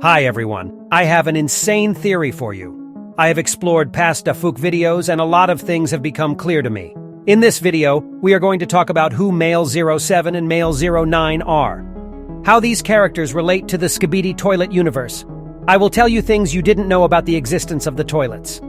Hi everyone, I have an insane theory for you. I have explored past Dafuq videos and a lot of things have become clear to me. In this video, we are going to talk about who Male 07 and Male 09 are, how these characters relate to the Skibidi Toilet universe. I will tell you things you didn't know about the existence of the toilets.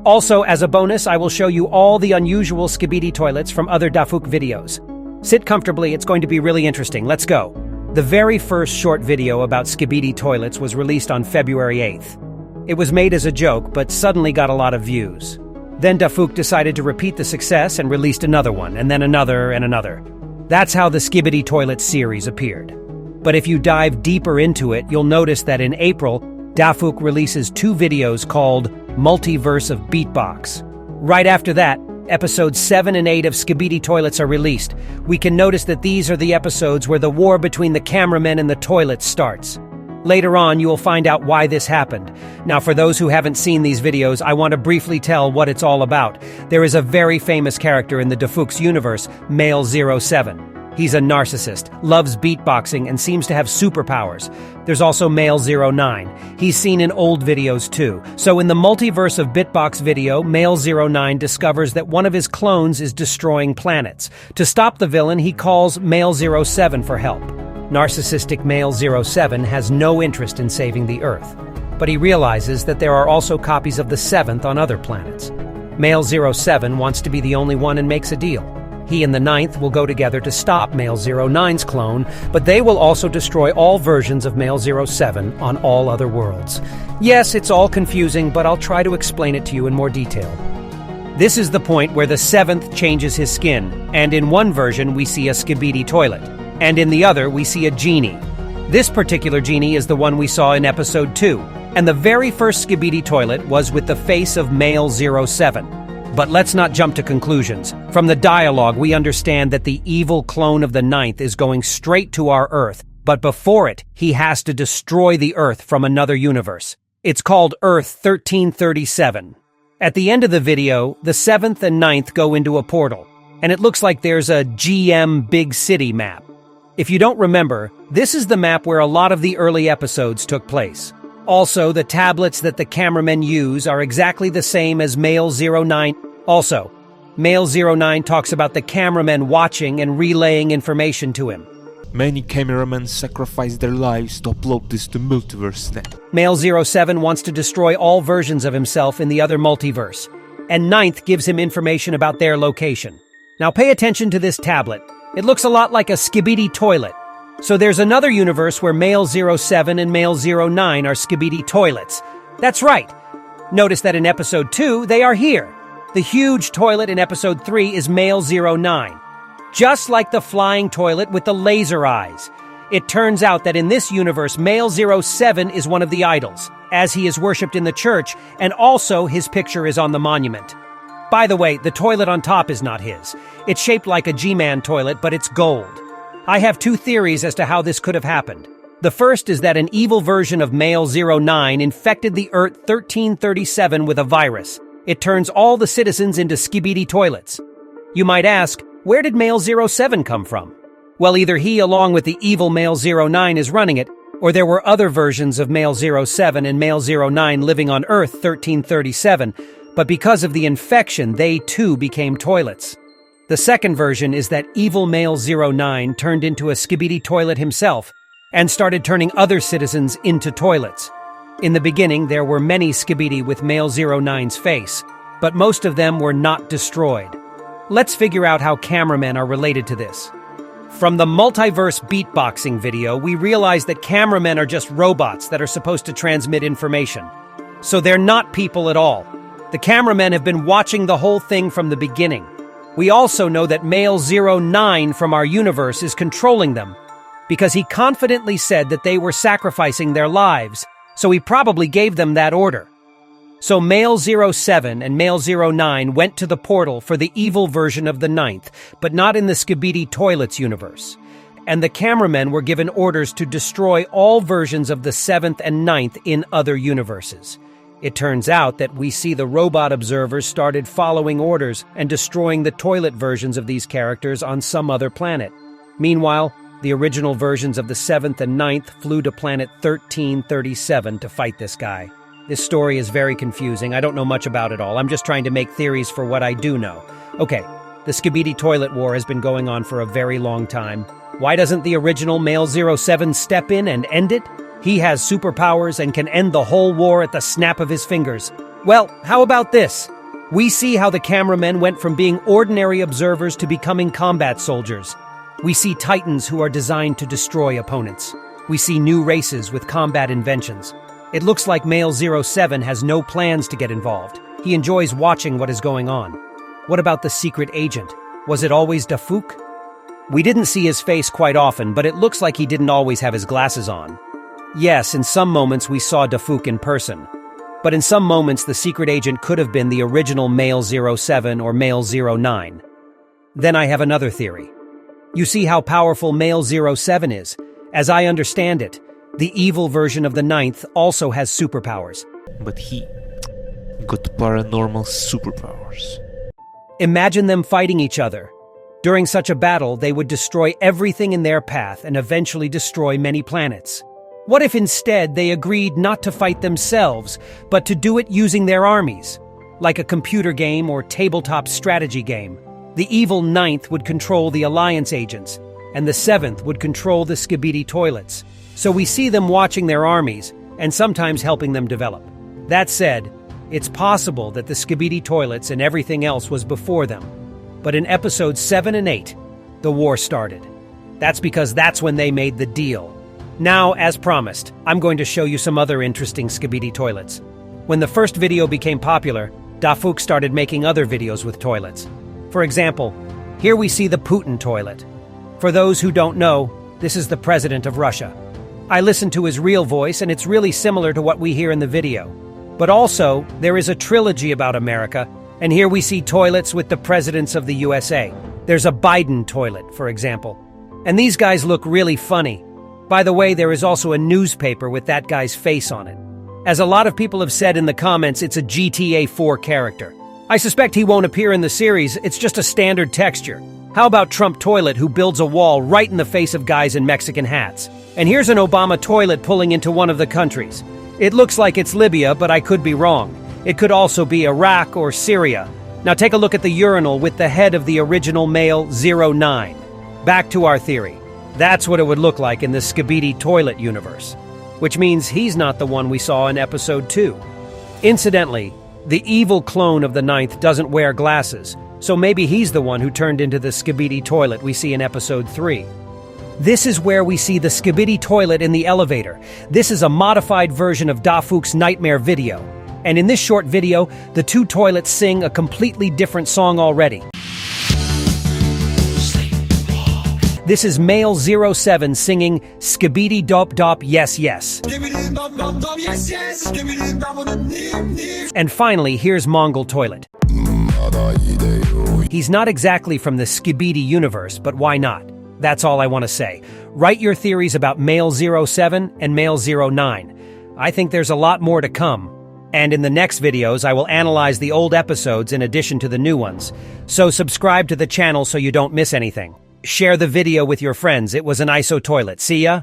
Also, as a bonus, I will show you all the unusual Skibidi toilets from other Dafuq videos. Sit comfortably, it's going to be really interesting. Let's go. The very first short video about Skibidi Toilets was released on February 8th. It was made as a joke, but suddenly got a lot of views. Then Dafuq decided to repeat the success and released another one, and then another and another. That's how the Skibidi Toilets series appeared. But if you dive deeper into it, you'll notice that in April, Dafuq releases two videos called Multiverse of Beatbox. Right after that, episodes 7 and 8 of Skibidi Toilets are released. We can notice that these are the episodes where the war between the cameramen and the toilets starts. Later on, you will find out why this happened. Now, for those who haven't seen these videos, I want to briefly tell what it's all about. There is a very famous character in the Dafuq's universe, Male 07. He's a narcissist, loves beatboxing, and seems to have superpowers. There's also Male 09. He's seen in old videos too. So in the Multiverse of Beatbox video, Male 09 discovers that one of his clones is destroying planets. To stop the villain, he calls Male 07 for help. Narcissistic Male 07 has no interest in saving the Earth, but he realizes that there are also copies of the 7th on other planets. Male 07 wants to be the only one and makes a deal. He and the 9th will go together to stop Male 09's clone, but they will also destroy all versions of Male 07 on all other worlds. Yes, it's all confusing, but I'll try to explain it to you in more detail. This is the point where the 7th changes his skin, and in one version we see a Skibidi toilet, and in the other we see a genie. This particular genie is the one we saw in episode 2, and the very first Skibidi toilet was with the face of Male 07. But let's not jump to conclusions. From the dialogue, we understand that the evil clone of the 9th is going straight to our Earth, but before it, he has to destroy the Earth from another universe. It's called Earth 1337. At the end of the video, the 7th and 9th go into a portal, and it looks like there's a GM Big City map. If you don't remember, this is the map where a lot of the early episodes took place. Also, the tablets that the cameramen use are exactly the same as Male 09. Also, Male 09 talks about the cameramen watching and relaying information to him. Many cameramen sacrifice their lives to upload this to Multiverse.net. Male 07 wants to destroy all versions of himself in the other multiverse, and 9th gives him information about their location. Now pay attention to this tablet. It looks a lot like a Skibidi toilet. So there's another universe where Male 07 and Male 09 are Skibidi Toilets. That's right. Notice that in episode 2, they are here. The huge toilet in episode 3 is Male 09. Just like the flying toilet with the laser eyes. It turns out that in this universe, Male 07 is one of the idols, as he is worshipped in the church, and also his picture is on the monument. By the way, the toilet on top is not his. It's shaped like a G-Man toilet, but it's gold. I have two theories as to how this could have happened. The first is that an evil version of Male 09 infected the Earth 1337 with a virus. It turns all the citizens into Skibidi toilets. You might ask, where did Male 07 come from? Well, either he along with the evil Male 09 is running it, or there were other versions of Male 07 and Male 09 living on Earth 1337, but because of the infection, they too became toilets. The second version is that evil Male 09 turned into a Skibidi toilet himself and started turning other citizens into toilets. In the beginning, there were many Skibidi with Male 09's face, but most of them were not destroyed. Let's figure out how cameramen are related to this. From the Multiverse beatboxing video, we realize that cameramen are just robots that are supposed to transmit information. So they're not people at all. The cameramen have been watching the whole thing from the beginning. We also know that Male 09 from our universe is controlling them, because he confidently said that they were sacrificing their lives, so he probably gave them that order. So Male 07 and Male 09 went to the portal for the evil version of the 9th, but not in the Skibidi Toilets universe. And the cameramen were given orders to destroy all versions of the 7th and 9th in other universes. It turns out that we see the robot observers started following orders and destroying the toilet versions of these characters on some other planet. Meanwhile, The original versions of the 7th and 9th flew to planet 1337 to fight this guy. This story is very confusing. I don't know much about it all. I'm just trying to make theories for what I do know. Okay, the Skibidi Toilet War has been going on for a very long time. Why doesn't the original Male 07 step in and end it? He has superpowers and can end the whole war at the snap of his fingers. Well, how about this? We see how the cameramen went from being ordinary observers to becoming combat soldiers. We see titans who are designed to destroy opponents. We see new races with combat inventions. It looks like Male 07 has no plans to get involved. He enjoys watching what is going on. What about the secret agent? Was it always Dafuq? We didn't see his face quite often, but it looks like he didn't always have his glasses on. Yes, in some moments we saw Dafuq in person. But in some moments the secret agent could have been the original Male 07 or Male 09. Then I have another theory. You see how powerful Male 07 is. As I understand it, the evil version of the 9th also has superpowers. But he got paranormal superpowers. Imagine them fighting each other. During such a battle, they would destroy everything in their path and eventually destroy many planets. What if instead they agreed not to fight themselves, but to do it using their armies? Like a computer game or tabletop strategy game. The evil 9th would control the Alliance agents, and the 7th would control the Skibidi Toilets. So we see them watching their armies, and sometimes helping them develop. That said, it's possible that the Skibidi Toilets and everything else was before them. But in episodes 7 and 8, the war started. That's because that's when they made the deal. Now, as promised, I'm going to show you some other interesting Skibidi Toilets. When the first video became popular, Dafuq started making other videos with toilets. For example, here we see the Putin toilet. For those who don't know, this is the president of Russia. I listened to his real voice and it's really similar to what we hear in the video. But also, there is a trilogy about America, and here we see toilets with the presidents of the USA. There's a Biden toilet, for example. And these guys look really funny. By the way, there is also a newspaper with that guy's face on it. As a lot of people have said in the comments, it's a GTA 4 character. I suspect he won't appear in the series, it's just a standard texture. How about Trump Toilet, who builds a wall right in the face of guys in Mexican hats? And here's an Obama toilet pulling into one of the countries. It looks like it's Libya, but I could be wrong. It could also be Iraq or Syria. Now take a look at the urinal with the head of the original Male 09. Back to our theory. That's what it would look like in the Skibidi Toilet universe. Which means he's not the one we saw in episode 2. Incidentally, the evil clone of the 9th doesn't wear glasses, so maybe he's the one who turned into the Skibidi Toilet we see in episode 3. This is where we see the Skibidi Toilet in the elevator. This is a modified version of Dafuq's nightmare video. And in this short video, the two toilets sing a completely different song already. This is Male 07 singing Skibidi Dop Dop Yes Yes. And finally, here's Mongol Toilet. He's not exactly from the Skibidi universe, but why not? That's all I want to say. Write your theories about Male 07 and Male 09. I think there's a lot more to come. And in the next videos, I will analyze the old episodes in addition to the new ones. So subscribe to the channel so you don't miss anything. Share the video with your friends. It was an ISOTOILET. See ya!